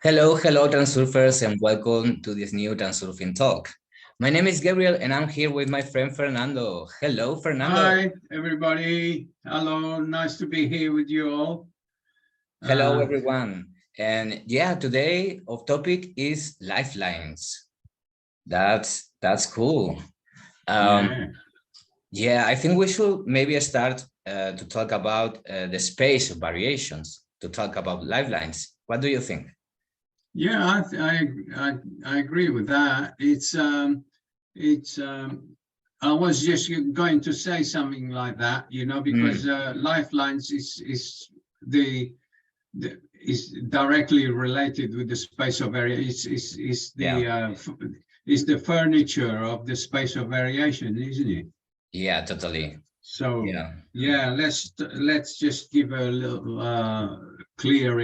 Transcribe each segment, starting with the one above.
Hello, Transurfers, and welcome to this new Transurfing talk. My name is Gabriel, and I'm here with my friend Fernando. Hello, Fernando. Hi, everybody. Hello, nice to be here with you all. Hello, everyone. And yeah, today our topic is Lifelines. That's cool. Yeah, I think we should maybe start to talk about the space of variations, to talk about Lifelines. What do you think? Yeah, I agree with that. I was just going to say something like that, because Lifelines is directly related with the space of variation. Is the furniture of the space of variation, isn't it? Yeah, totally. So yeah, let's just give a little clear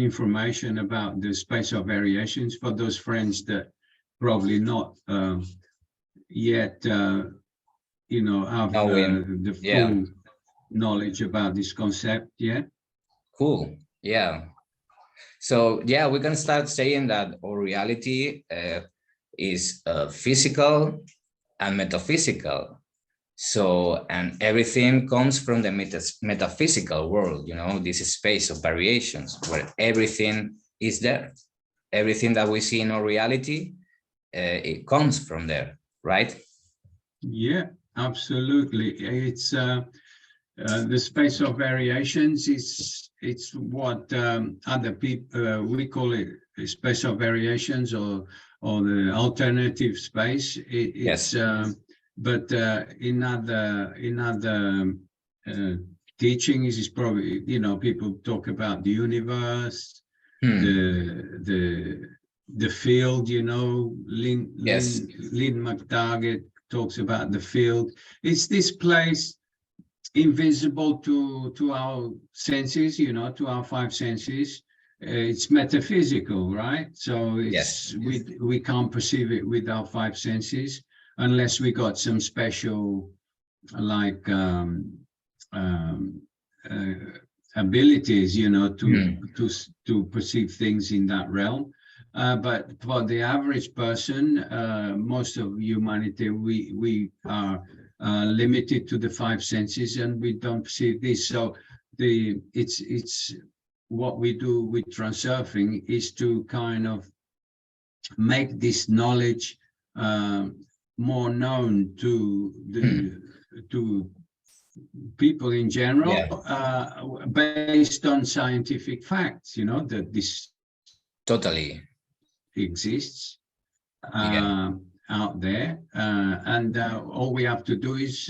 information about the space of variations for those friends that probably not yet have the full knowledge about this concept. Cool. Yeah. So yeah, we can start saying that our reality is physical and metaphysical. So, and everything comes from the metaphysical world, this space of variations where everything is there. Everything that we see in our reality, it comes from there, right? Yeah, absolutely. It's the space of variations. It's what other people we call it space of variations or the alternative space. It's but in other teachings is probably people talk about the universe, the field. Lynn McTaggart talks about the field. It's this place invisible to our senses, to our five senses. It's metaphysical, right? So it's we can't perceive it with our five senses unless we got some special like abilities, to perceive things in that realm. But for the average person, most of humanity, we are limited to the five senses, and we don't perceive this. So it's what we do with Transurfing is to kind of make this knowledge more known to the to people in general, based on scientific facts, that this totally exists out there, and all we have to do is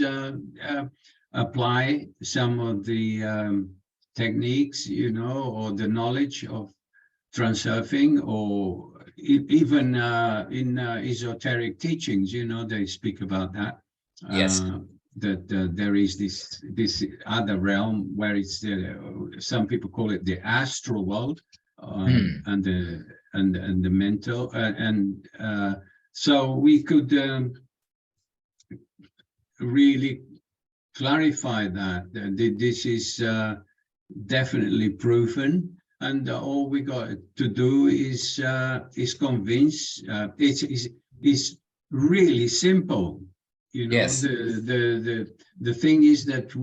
apply some of the techniques, or the knowledge of Transurfing, or even in esoteric teachings, they speak about that. That there is this other realm where it's some people call it the astral world, and the mental, and so we could really clarify that this is definitely proven, and all we got to do is convince. It's really simple. The thing is that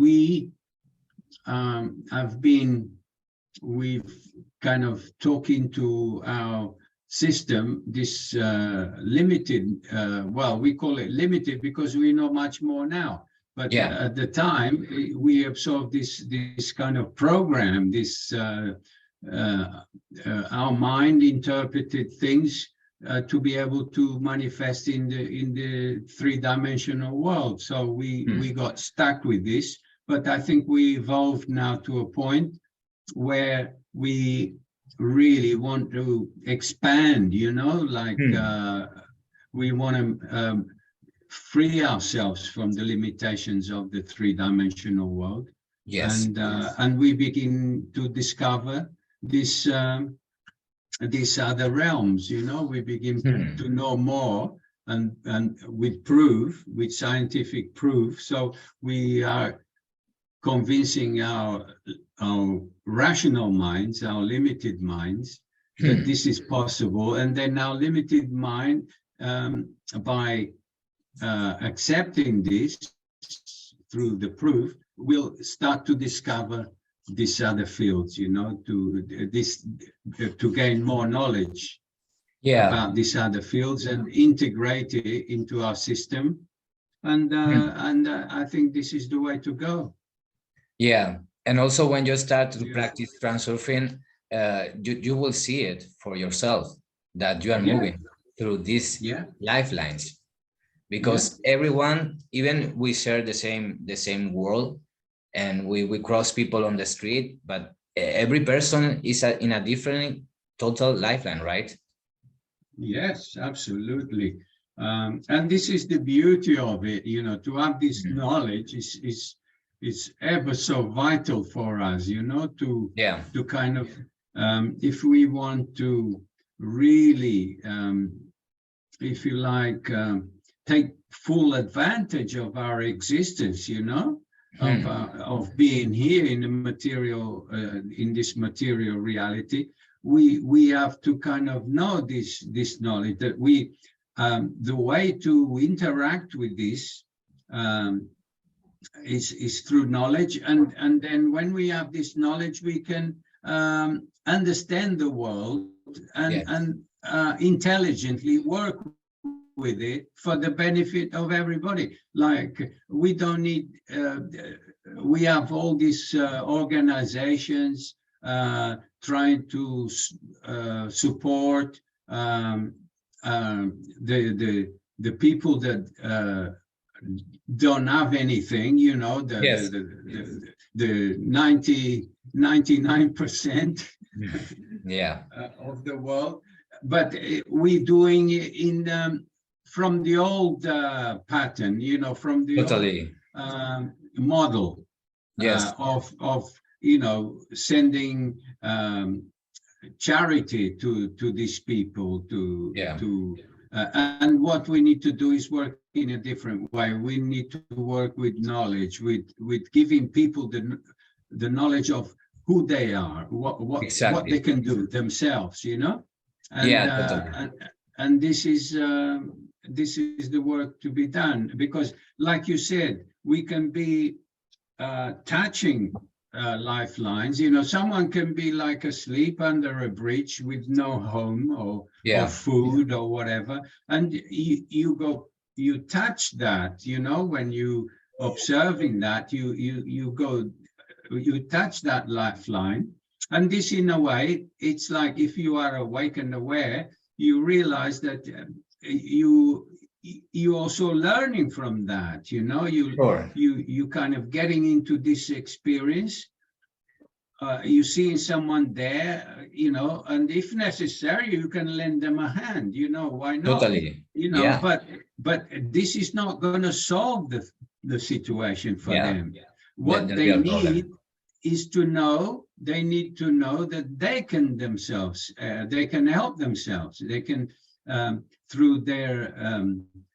we've kind of talking to our system, this limited, we call it limited because we know much more now. But at the time, we absorbed this kind of program, our mind interpreted things to be able to manifest in the three-dimensional world. So we got stuck with this, but I think we evolved now to a point where we really want to expand, we want to free ourselves from the limitations of the three-dimensional world. And we begin to discover these other realms, we begin to know more, and with scientific proof. So we are convincing our rational minds, our limited minds, that this is possible, and then our limited mind, by accepting this through the proof, will start to discover these other fields, you know, to gain more knowledge about these other fields and integrate it into our system. And I think this is the way to go. Yeah, and also when you start to practice transurfing, you will see it for yourself that you are moving through these lifelines, because everyone, even we share the same world, and we cross people on the street, but every person is in a different total lifeline, right? Yes, absolutely. And this is the beauty of it, you know, to have this knowledge is ever so vital for us, you know, to kind of, if we want to really, if you like, take full advantage of our existence, you know, of being here in the material, in this material reality, we have to kind of know this knowledge, that we, the way to interact with this is through knowledge, and then when we have this knowledge, we can understand the world and intelligently work with it for the benefit of everybody. Like, we don't need, we have all these organizations trying to support the people that don't have anything, you know, the 99% of the world, but we doing it in from the old pattern, you know, from the old model of you know, sending charity to these people, and what we need to do is work in a different way. We need to work with knowledge, with giving people the knowledge of who they are, what they can do themselves, you know. And and this is the work to be done, because, like you said, we can be touching lifelines. You know, someone can be like asleep under a bridge with no home or food or whatever, and you touch that, you know, when you observing that, you touch that lifeline. And this, in a way, it's like, if you are awake and aware, you realize that you also learning from that, you know, you kind of getting into this experience, you seeing someone there, you know, and if necessary, you can lend them a hand, you know, why not? Totally. You know, but this is not going to solve the situation for them. What they need is to know, they need to know that they can themselves, they can help themselves. They can, through their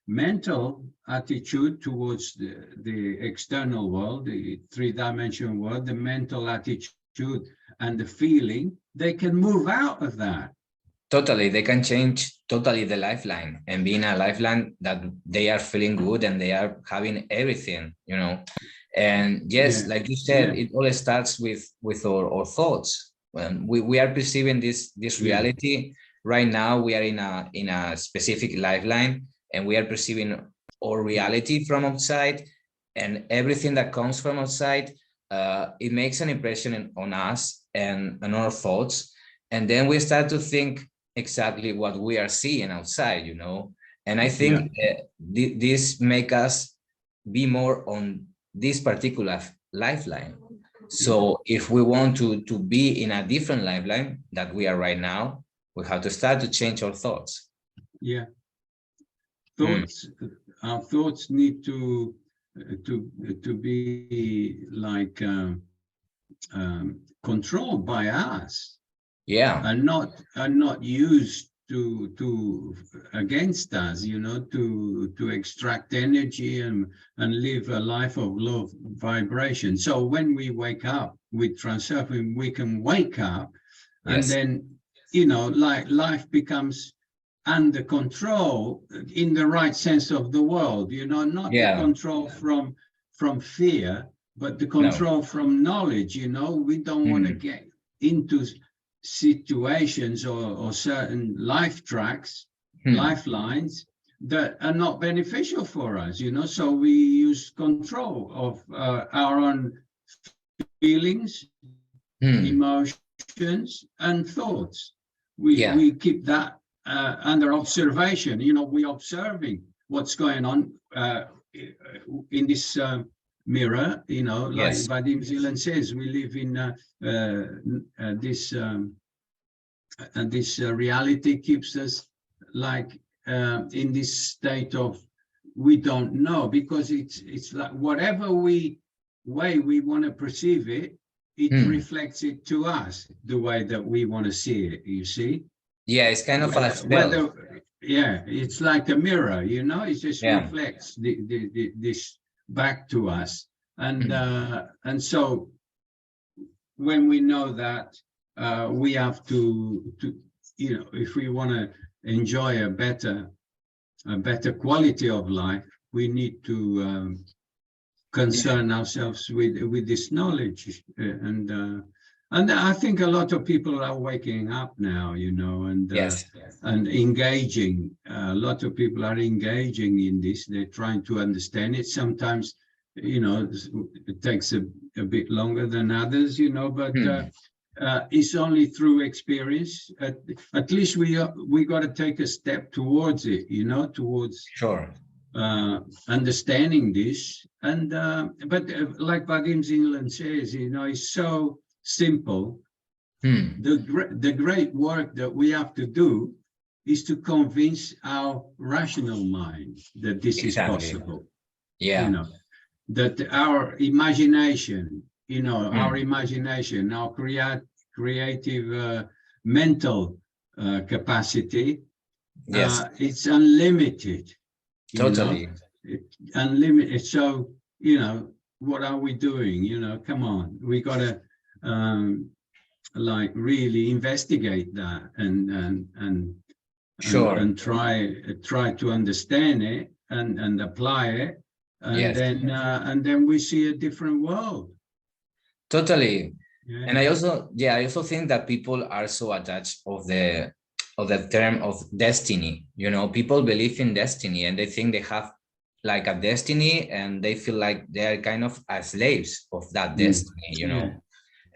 mental attitude towards the external world, the three-dimensional world, the mental attitude and the feeling, they can move out of that. Totally, they can change totally the lifeline and be in a lifeline that they are feeling good and they are having everything, you know. And yes, like you said, it all starts with our thoughts. When we are perceiving this reality right now, we are in a specific lifeline, and we are perceiving our reality from outside, and everything that comes from outside, it makes an impression on us and on our thoughts, and then we start to think exactly what we are seeing outside, you know. And I think this make us be more on this particular lifeline. So if we want to be in a different lifeline that we are right now, we have to start to change our thoughts. Thoughts, our thoughts need to be like controlled by us, and not used against us, you know, to extract energy and live a life of low vibration. So when we wake up with Transurfing, we can wake up, and Yes. then, you know, like life becomes under control in the right sense of the word, you know, not the Yeah. control from fear, but the No. control from knowledge. You know, we don't want to get into situations or certain life tracks, lifelines that are not beneficial for us, you know, so we use control of our own feelings, emotions, and thoughts. Yeah. We keep that under observation. You know, we're observing what's going on in this mirror. You know, like Yes. Vadim Zeland says, we live in this reality keeps us like in this state of we don't know, because it's like whatever way we want to perceive it, it reflects it to us the way that we want to see it, you see. Yeah, it's kind of a spell. Whether yeah, it's like a mirror, you know, it just reflects this back to us. And so when we know that, we have to, you know, if we want to enjoy a better quality of life, we need to concern ourselves with this knowledge. And I think a lot of people are waking up now, you know, and engaging. A lot of people are engaging in this. They're trying to understand it. Sometimes, you know, it takes a bit longer than others, you know, but it's only through experience. At least we got to take a step towards it, you know, towards understanding this. And but like Vadim Zinland says, you know, it's so simple. The great work that we have to do is to convince our rational mind that this is possible. Yeah. You know, that our imagination, you know, our imagination, our creative mental capacity, it's unlimited. Totally. Unlimited. So, you know, what are we doing? You know, come on, we got to like really investigate that and try to understand it and apply it, and then we see a different world. Totally. And I also think that people are so attached of the term of destiny. You know, people believe in destiny and they think they have like a destiny, and they feel like they are kind of as slaves of that destiny, you know.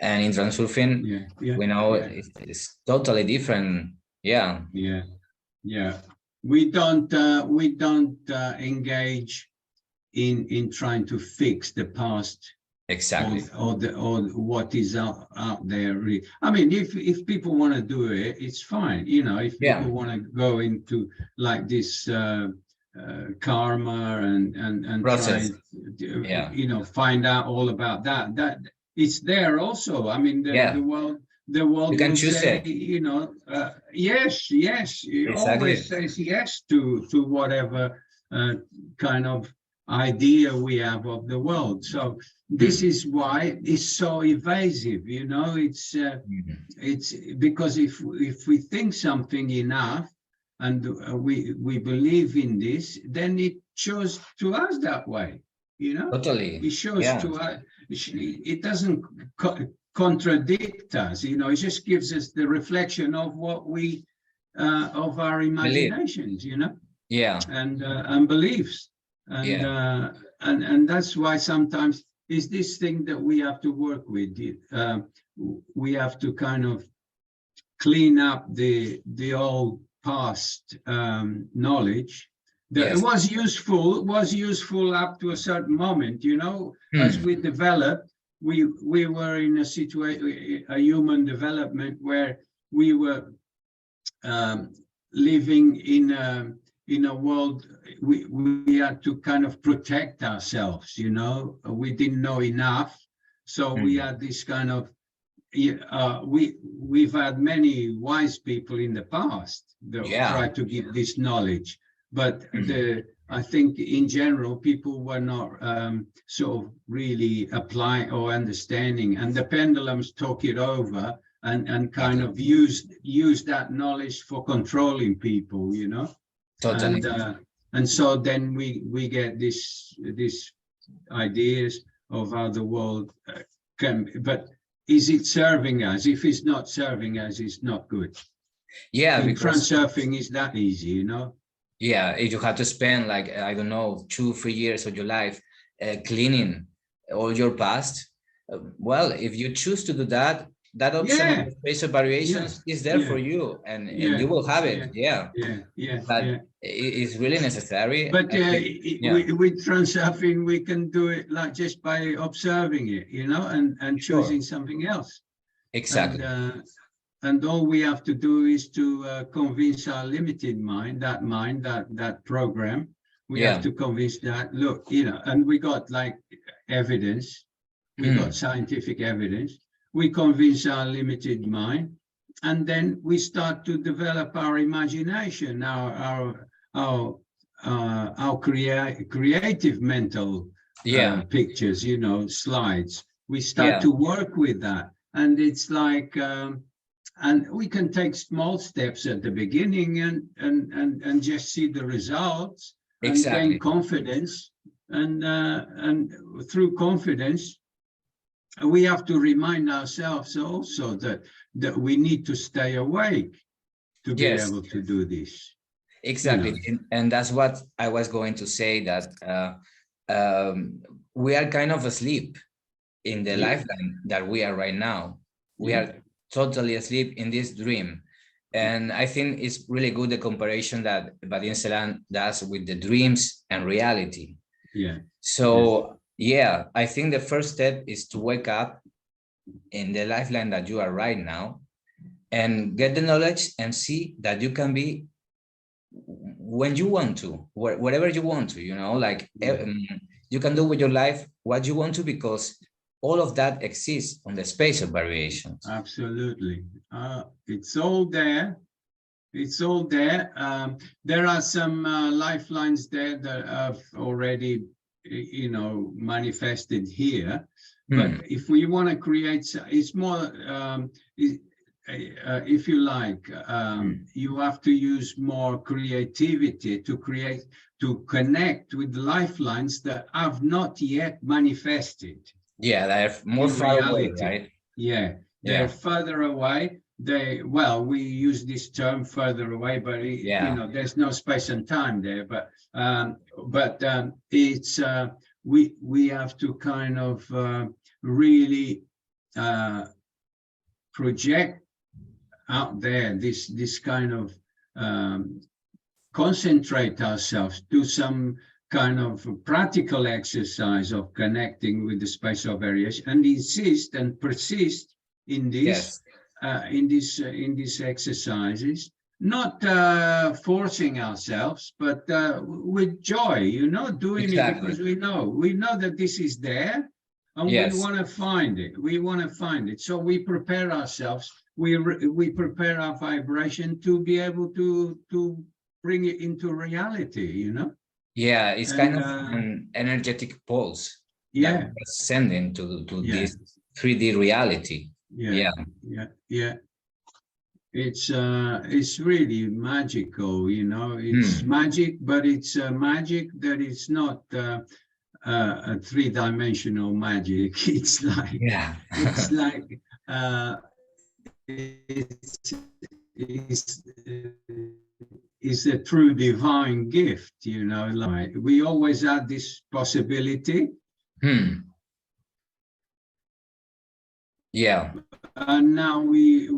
And in Transurfing, we know it's totally different. Yeah. We don't engage in trying to fix the past. Exactly. Or what is out there. I mean, if people want to do it, it's fine. You know, if people want to go into like this karma and process, try, you know, find out all about that it's there also. I mean, the world you can choose say, it. You know, yes, it always says yes to whatever kind of idea we have of the world. So this is why it's so evasive, you know. It's because if we think something enough and we believe in this, then it shows to us that way, you know. Totally. It shows to us. It doesn't contradict us, you know. It just gives us the reflection of what we of our imaginations, you know. And beliefs. And that's why sometimes is this thing that we have to work with. We have to kind of clean up the old past knowledge that was useful up to a certain moment, you know. As we developed, we were in a situation, a human development, where we were living in a world. We had to kind of protect ourselves, you know. We didn't know enough, so we had this kind of we've had many wise people in the past that Yeah. try to give this knowledge, but I think in general people were not sort of really applying or understanding, and the pendulums took it over and kind of used that knowledge for controlling people, you know. Totally. And so then we get this ideas of how the world can be. But is it serving us? If it's not serving us, it's not good. Yeah, In because Transurfing is that easy, you know. yeah, if you have to spend like, I don't know, 2-3 years of your life cleaning all your past, well, if you choose to do that, that option of Yeah, the spatial yeah, variations is there for yeah, you, and yeah, you will have yeah, it. Yeah, yeah, yeah, but yeah. it's really necessary, But I think. Yeah, with Transurfing, we can do it like just by observing it, you know, and sure, choosing something else. exactly. And all we have to do is to convince our limited mind, that program. We have Yeah. to convince that, look, you know, and we got like evidence, we got scientific evidence. We convince our limited mind, and then we start to develop our imagination, our creative mental Yeah, pictures, you know, slides. We start yeah, to work with that, and it's like, and we can take small steps at the beginning and just see the results and gain exactly. confidence, and through confidence we have to remind ourselves also that we need to stay awake to be Yes, able to do this, you exactly. know. And that's what I was going to say, that we are kind of asleep in the Yeah, lifeline that we are right now. We yeah, are totally asleep in this dream. And I think it's really good, the comparison that Vadim Selan does with the dreams and reality. yeah, yeah, So yeah, I think the first step is to wake up in the lifeline that you are right now and get the knowledge and see that you can be when you want to, wherever you want to, you know, like yeah. you can do with your life what you want to, because all of that exists on the space of variations. Absolutely. It's all there. It's all there. There are some lifelines there that have already, you know, manifested here. But if we want to create, it's more, if you like, you have to use more creativity to create, to connect with lifelines that have not yet manifested Yeah, they're more in far away, reality. right? Yeah, they're Yeah, further away. Well, we use this term further away, but you yeah, know, there's no space and time there. But it's we have to kind of really project out there this kind of concentrate ourselves, do some kind of practical exercise of connecting with the spatial variation, and insist and persist in this, yes, in these exercises, not forcing ourselves, but with joy, you know, doing it exactly. because we know that this is there, and we Yes, want to find it. We want to find it, so we prepare ourselves. We prepare our vibration to be able to bring it into reality, you know. yeah, it's kind And of an energetic pulse that yeah, we're sending to yeah, this 3D reality. yeah, Yeah. yeah, yeah. It's really magical, you know. It's magic, but it's magic that it's not a three-dimensional magic. Yeah. It's like it's is a true divine gift, you know. Like we always had this possibility, Yeah. and now we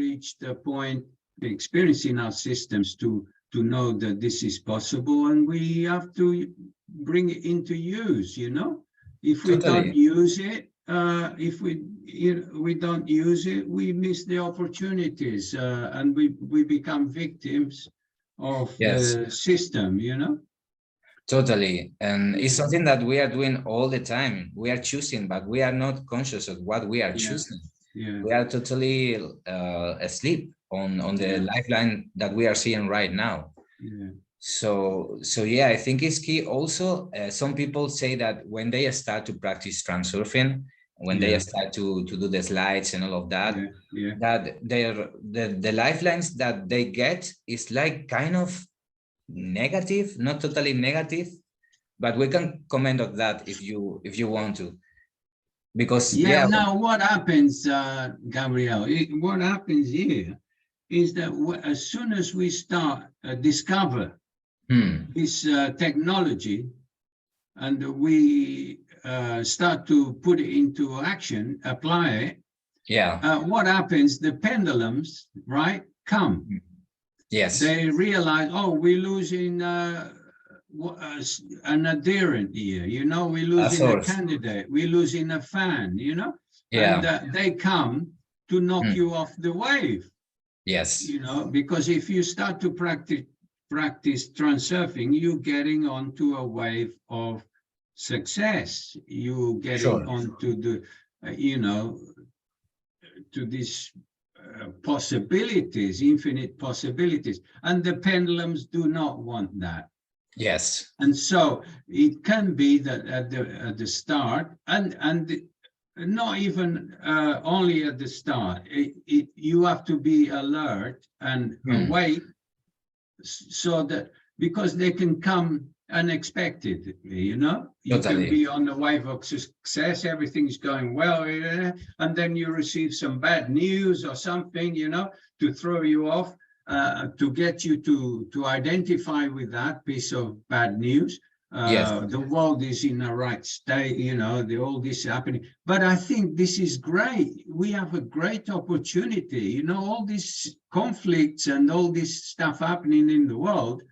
reached a point experiencing our systems to know that this is possible, and we have to bring it into use, you know. If we don't Totally. use it, if we don't use it, we miss the opportunities, and we become victims of Yes, the system, you know. totally. And it's Yeah, something that we are doing all the time. We are choosing, but we are not conscious of what we are yeah, choosing. Yeah. we are totally asleep on the Yeah. lifeline that we are seeing right now. Yeah. So yeah, I think it's key. Also, some people say that when they start to practice transurfing, when they Yeah. start to do the slides and all of that, Yeah. Yeah. that the lifelines that they get is like kind of negative, not totally negative, but we can comment on that if you want to, because Yeah. yeah. Now, what happens, Gabriel? What happens here is that as soon as we start discover this technology, and we start to put it into action, apply it, Yeah. what happens? The pendulums, right, come. Yes. They realize, oh, we're losing an adherent here, we're A losing a source. candidate, we're losing a fan, and Yeah. they come to knock Mm. you off the wave, Yes. because if you start to practice transurfing, you're getting onto a wave of success. You getting Sure. onto the, to these possibilities, infinite possibilities, and the pendulums do not want that. Yes. And so it can be that at the start, and not even only at the start, you have to be alert and awake, so that, because they can come unexpectedly, you can Totally. be on the wave of success, everything's going well, and then you receive some bad news or something, to throw you off, to get you to identify with that piece of bad news. Yes. The world is in the right state, all this happening. But I think this is great. We have a great opportunity, all these conflicts and all this stuff happening in the world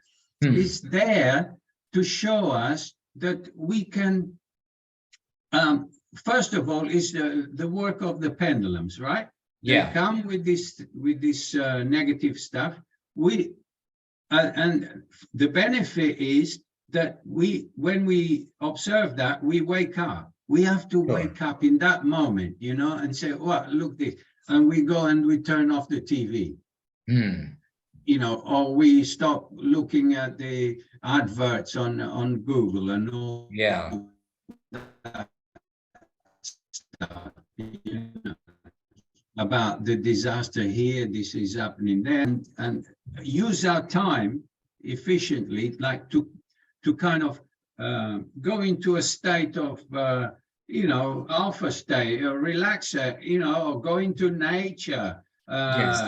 is there to show us that we can, first of all, is the work of the pendulums, right? They Yeah. come with this negative stuff. And the benefit is that when we observe that, we wake up. We have to Sure. wake up in that moment, and say, "Well, look this," and we go and we turn off the TV. Or we stop looking at the adverts on Google and all Yeah. that stuff, about the disaster here, this is happening there, and use our time efficiently, like to kind of go into a state of alpha state, or relax, or go into nature, Yes.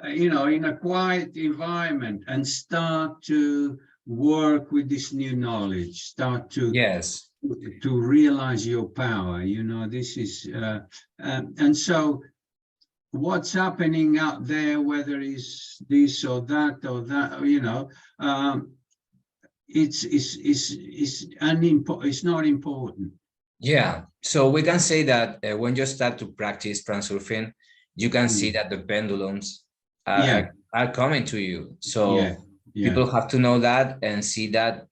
in a quiet environment, and start to work with this new knowledge, start to Yes. realize your power. This is and so what's happening out there, whether it's this or that, it's not important. Yeah. So we can say that when you start to practice transurfing, you can see that the pendulums Yeah, are coming to you. yeah, So yeah, people have to know that and see that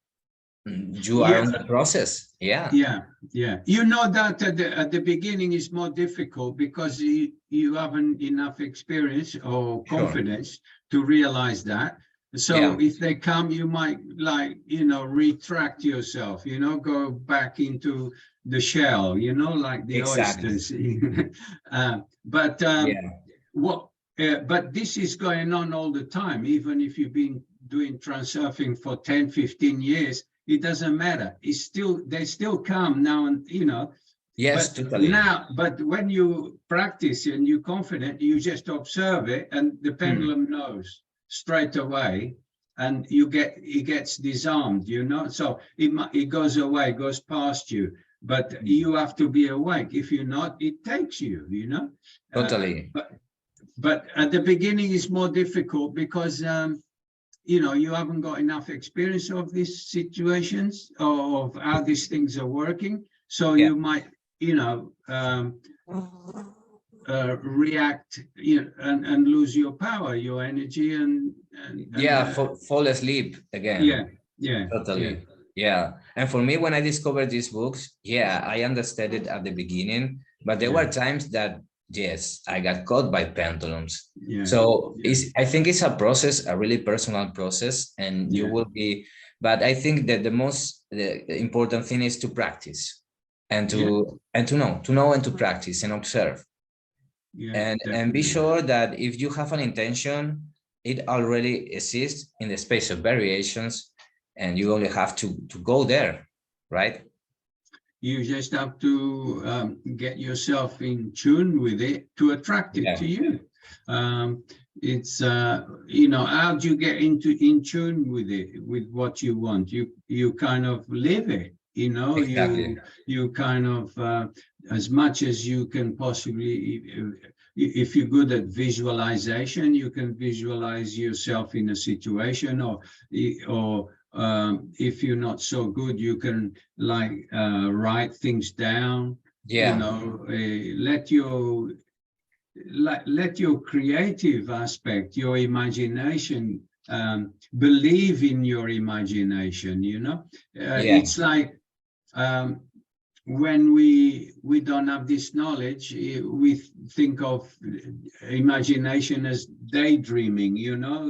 you are yeah, on the process. Yeah. yeah, yeah. That at the beginning is more difficult because you haven't enough experience or Sure. confidence to realize that. So Yeah. if they come, you might retract yourself, go back into the shell, like the Exactly. oysters. But Yeah. but this is going on all the time. Even if you've been doing transurfing for 10, 15 years, it doesn't matter. They still come now, and Yes, totally. but when you practice and you're confident, you just observe it, and the pendulum knows straight away, and it gets disarmed, so it goes away, goes past you, but you have to be awake. If you're not, it takes you, Totally. but at the beginning it's more difficult because you haven't got enough experience of these situations, or of how these things are working, so Yeah. you might react, and lose your power, your energy, and Yeah. Fall asleep yeah, again. yeah, yeah, Totally. Yeah. And for me, when I discovered these books, yeah, I understood it at the beginning, but there yeah, were times that Yes, I got caught by pendulums. Yeah, So yeah, I think it's a process, a really personal process, and you yeah, will be, but I think that the important thing is to practice and yeah, to know and to practice and observe. yeah, And be definitely. sure that if you have an intention, it already exists in the space of variations, and you only have to go there, right? You just have to get yourself in tune with it to attract it Yeah, to you. Um, it's how do you get into in tune with it, with what you want? You kind of live it. exactly. You kind of as much as you can possibly. If you're good at visualization, you can visualize yourself in a situation, or if you're not so good, you can like write things down. Yeah, Let your creative aspect, your imagination, believe in your imagination. yeah, It's like um, when we don't have this knowledge, we think of imagination as daydreaming,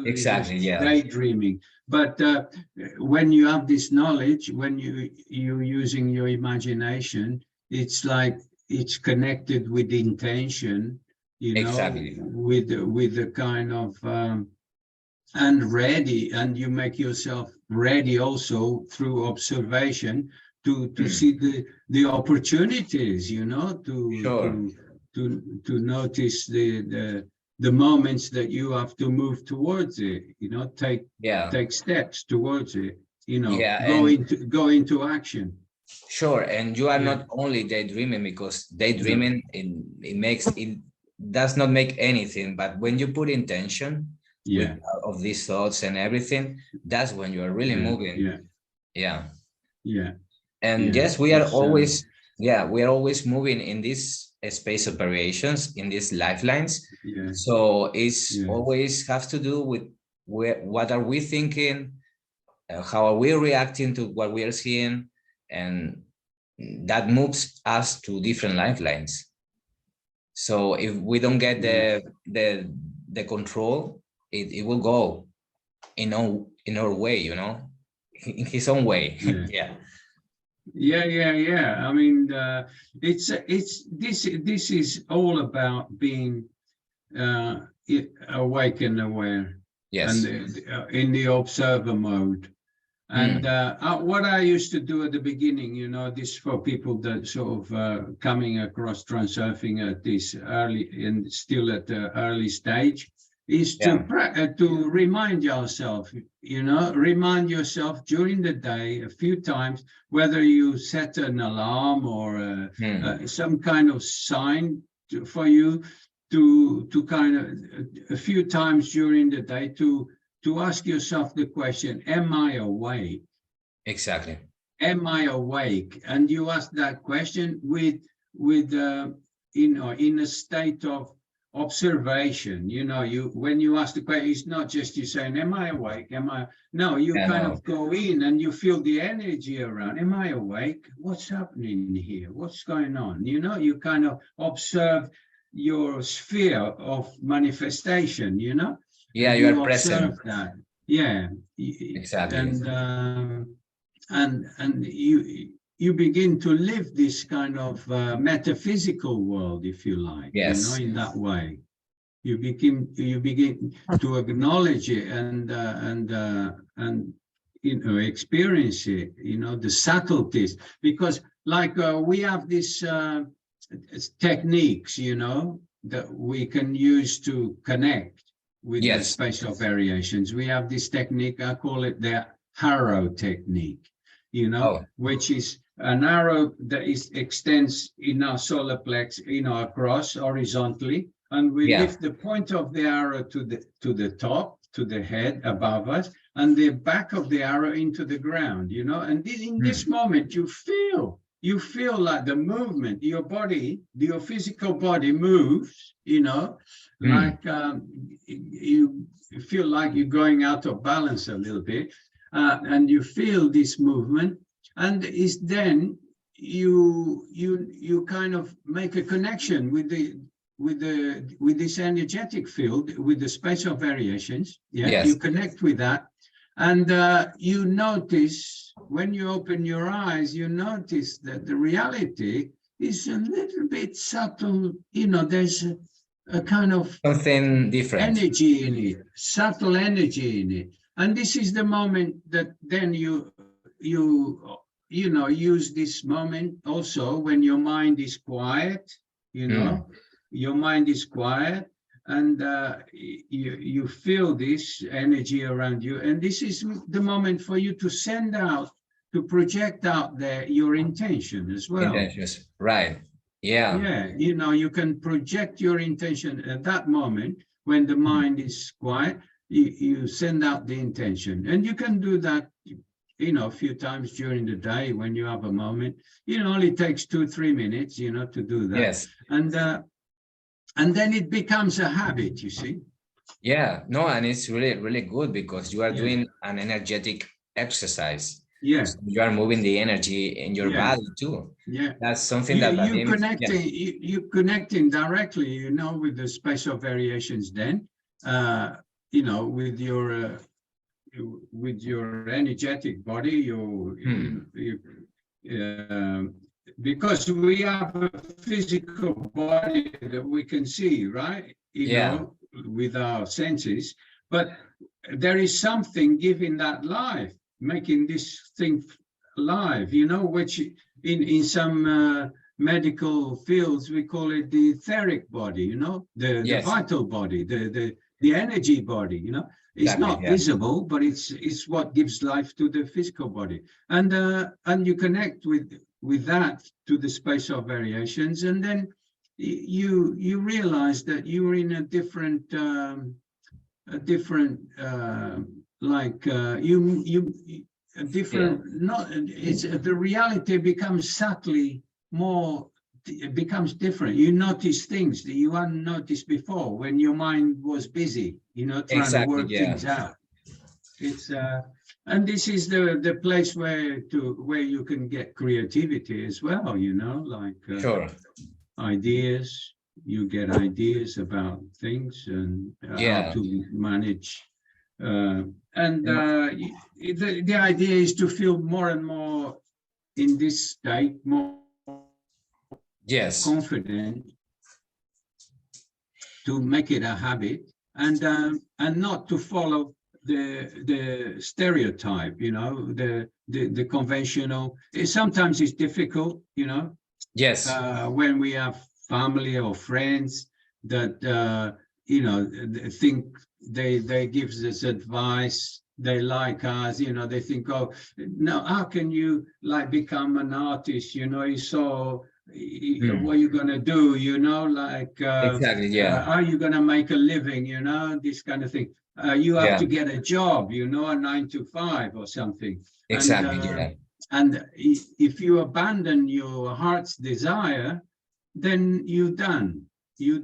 exactly. just Yeah, daydreaming. But when you have this knowledge, when you're using your imagination, it's like it's connected with intention, exactly. with the kind of and ready, and you make yourself ready also through observation to Hmm. see the opportunities, to Sure. to notice the moments that you have to move towards it, Yeah, take steps towards it, yeah, and go into action. sure. And you are Yeah, not only daydreaming, because no, daydreaming it does not make anything. But when you put intention with yeah, of these thoughts and everything, that's when you are really yeah, moving. yeah, Yeah. yeah, And yeah. yes, we are It's always, yeah, we are always moving in this space of variations, in these lifelines. yeah, So it's yeah, always has to do with what are we thinking, how are we reacting to what we are seeing, and that moves us to different lifelines. So if we don't get yeah, the control, it will go in our way, in his own way. yeah. Yeah. Yeah. I mean, it's this is all about being awake and aware, and Yes. in the observer mode. And Hmm. what I used to do at the beginning, this for people that sort of coming across transurfing at this early and still at the early stage, is Yeah. to remind yourself during the day a few times, whether you set an alarm or Hmm. some kind of sign for you to kind of a few times during the day to ask yourself the question, am I awake? Exactly. Am I awake? And you ask that question with in a state of observation. You when you ask the question, it's not just you saying, am I awake? No, you Yeah, kind no. of go in and you feel the energy around. Am I awake? What's happening here? What's going on? You kind of observe your sphere of manifestation, Yeah, and you are you present. observe that. Yeah. Exactly. And you begin to live this kind of metaphysical world, if you like, Yes. in that way. You begin to acknowledge it and experience it, the subtleties, because like we have this techniques, that we can use to connect with the Yes. spatial variations. We have this technique, I call it the arrow technique, Oh, which is an arrow that extends in our solar plex, across horizontally, and we yeah. lift the point of the arrow to the top, to the head above us, and the back of the arrow into the ground, and in this Hmm. moment you feel like the movement, your physical body moves, Hmm. like you feel like you're going out of balance a little bit, and you feel this movement, and is then you kind of make a connection with this energetic field, with the spatial variations. Yeah, Yes. you connect with that, and you notice when you open your eyes, you notice that the reality is a little bit subtle. You know, there's a kind of Something different. energy in it, subtle energy in it, and this is the moment that then you know, use this moment also when your mind is quiet. You know, your mind is quiet, and you feel this energy around you, and this is the moment for you to send out, to project out there your intention as well. Intentions, right? Yeah. Yeah, you know, you can project your intention at that moment when the mind is quiet. You send out the intention, and you can do that, you know, a few times during the day when you have a moment. It only takes 2-3 minutes, you know, to do that. Yes. And then it becomes a habit, you see. Yeah, no, and it's really good because you are doing an energetic exercise. Yeah. So you are moving the energy in your body too. Yeah. That's something that you connecting directly, you know, with the spatial variations then, you know, with your energetic body, because we have a physical body that we can see, right? You know, with our senses, but there is something giving that life, making this thing alive, you know, which in some medical fields we call it the etheric body, you know, the vital body, the energy body, you know. It's not visible, but it's what gives life to the physical body, and you connect with that to the spatial variations, and then you realize that you're in a different the reality becomes subtly more, it becomes different. You notice things that you hadn't noticed before when your mind was busy, you know, trying to work things out. It's and this is the place where you can get creativity as well, you know, like ideas. You get ideas about things and how to manage. The idea is to feel more and more in this state, more confident, to make it a habit, and not to follow the stereotype, you know, the conventional. Sometimes it's difficult, you know. When we have family or friends that you know, think they give us advice, they like us, you know, they think, oh no, how can you like become an artist, you know, so what are you gonna do, you know, like are you gonna make a living, you know, this kind of thing. You have to get a job, you know, a 9-to-5 or something. And if you abandon your heart's desire, then you're done. You're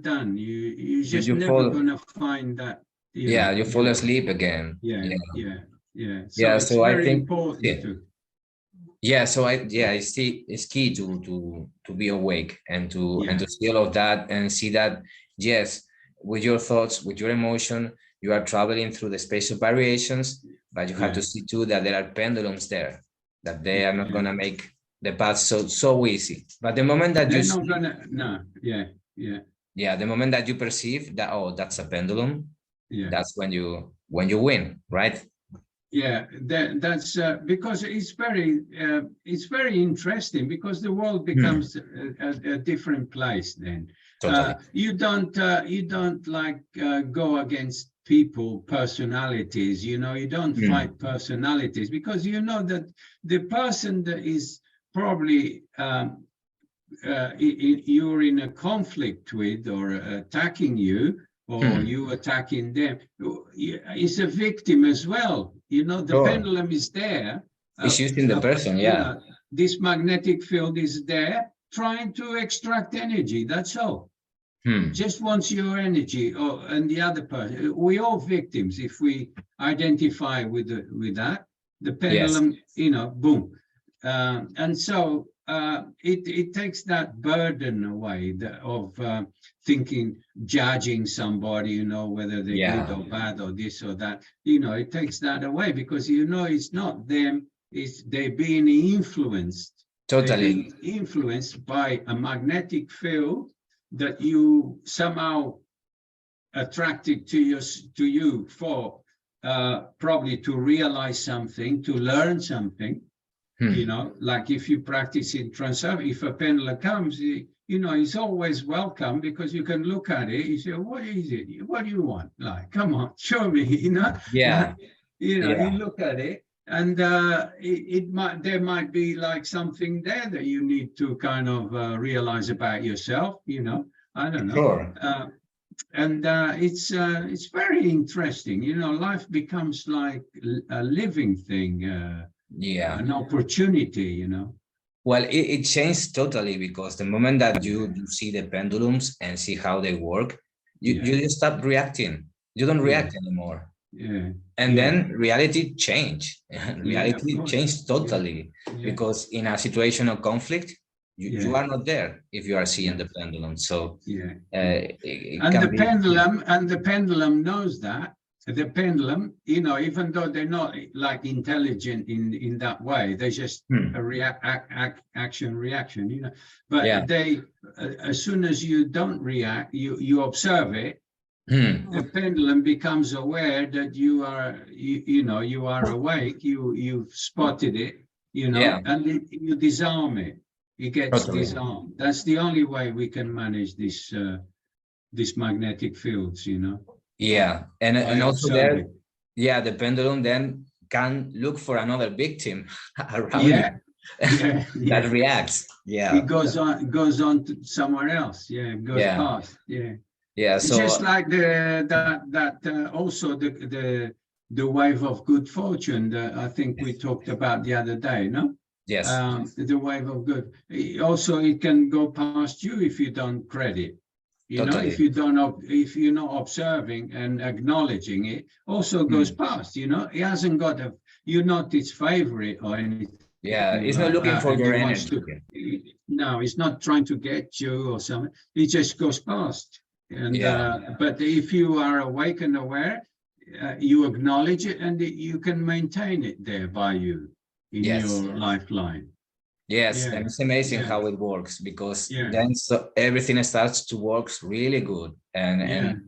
just never gonna find that. You fall asleep again. So I think important it's key to be awake and to see all of that and see that with your thoughts, with your emotion, you are traveling through the spatial variations, but you have to see too that there are pendulums there, that they are not gonna make the path so easy. But the moment that the moment that you perceive that, oh, that's a pendulum, that's when you win, right? That's because it's very interesting, because the world becomes a different place then. You don't like go against people, personalities, you know, you don't fight personalities, because you know that the person that is probably you're in a conflict with, or attacking you, or you attacking them, is a victim as well. You know, the pendulum is there. It's using the person, you know, this magnetic field is there, trying to extract energy. That's all. Just wants your energy, and the other person. We're all victims if we identify with that. The pendulum, you know, boom. And so it takes that burden away of thinking, judging somebody, you know, whether they're good or bad or this or that. You know, it takes that away because, you know, it's not them, it's they're being influenced. Totally. They're being influenced by a magnetic field that you somehow attracted to you for probably to realize something, to learn something. You know, like if you practice in Transurfing, if a pendulum comes, you know, it's always welcome because you can look at it. You say, "What is it? What do you want? Like, come on, show me." You know, you know, you look at it, and there might be like something there that you need to kind of realize about yourself. You know, I don't know. Sure. And it's very interesting. You know, life becomes like a living thing. An opportunity, you know. Well, it changed totally because the moment that you see the pendulums and see how they work, you just stop reacting. You don't react anymore. And then reality changed. Reality changed totally because in a situation of conflict, you are not there if you are seeing the pendulum. So and the pendulum knows that. The pendulum, you know, even though they're not like intelligent in that way, they're just a reaction, you know. But they, as soon as you don't react, you observe it. The pendulum becomes aware that you are, you know, you are awake. You've spotted it, you know, and you disarm it. It gets disarmed. That's the only way we can manage these magnetic fields, you know. And also there, the pendulum then can look for another victim around it that reacts. It goes on to somewhere else. It goes past. It's so just like also the wave of good fortune that I think we talked about the other day, no? Yes. The wave of good. Also, it can go past you if you don't credit. You know, if you're not observing and acknowledging it, also goes past. You know, it hasn't got you're not its favorite or anything. It's not looking for your energy. No, it's not trying to get you or something. It just goes past. And but if you are awake and aware, you acknowledge it, and you can maintain it there by you in your lifeline. And it's amazing how it works because then everything starts to work really good and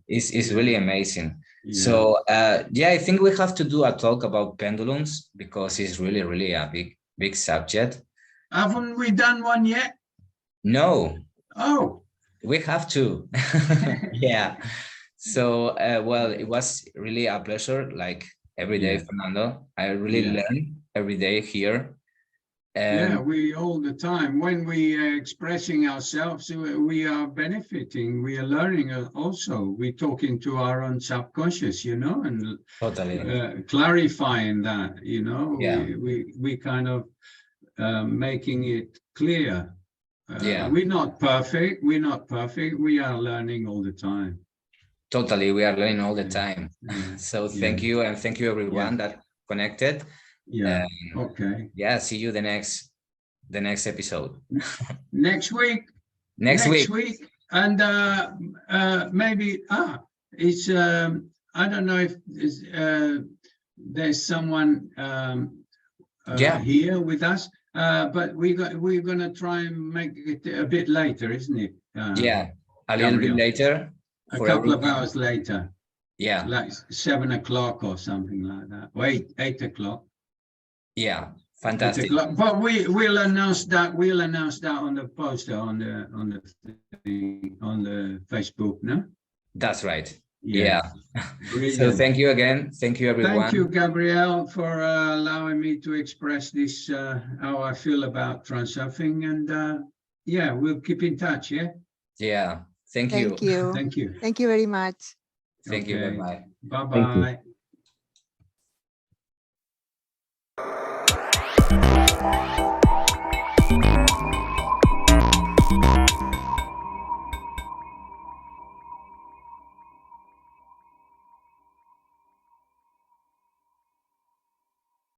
it's really amazing. So I think we have to do a talk about pendulums because it's really a big subject. Haven't we done one yet? No. Oh, we have to. So well, it was really a pleasure, like every day, Fernando. I really learn every day here. We all the time when we are expressing ourselves, we are benefiting, we are learning also. We're talking to our own subconscious, you know, and clarifying that, you know, we kind of making it clear. We're not perfect, we are learning all the time. Totally, we are learning all the time. So thank you, and thank you everyone that connected. Okay. See you the next episode. Next week. Next week. And maybe it's I don't know if there's someone here with us, but we're gonna try and make it a bit later, isn't it? A little bit later. A couple of hours later. Like 7 o'clock or something like that. Or 8 o'clock. Fantastic. But we'll announce that. We'll announce that on the poster on the Facebook, no? That's right. So thank you again. Thank you, everyone. Thank you, Gabriel, for allowing me to express this how I feel about Transurfing, and we'll keep in touch. Thank you. Thank you. Thank you very much. Thank you. Bye-bye. Bye-bye.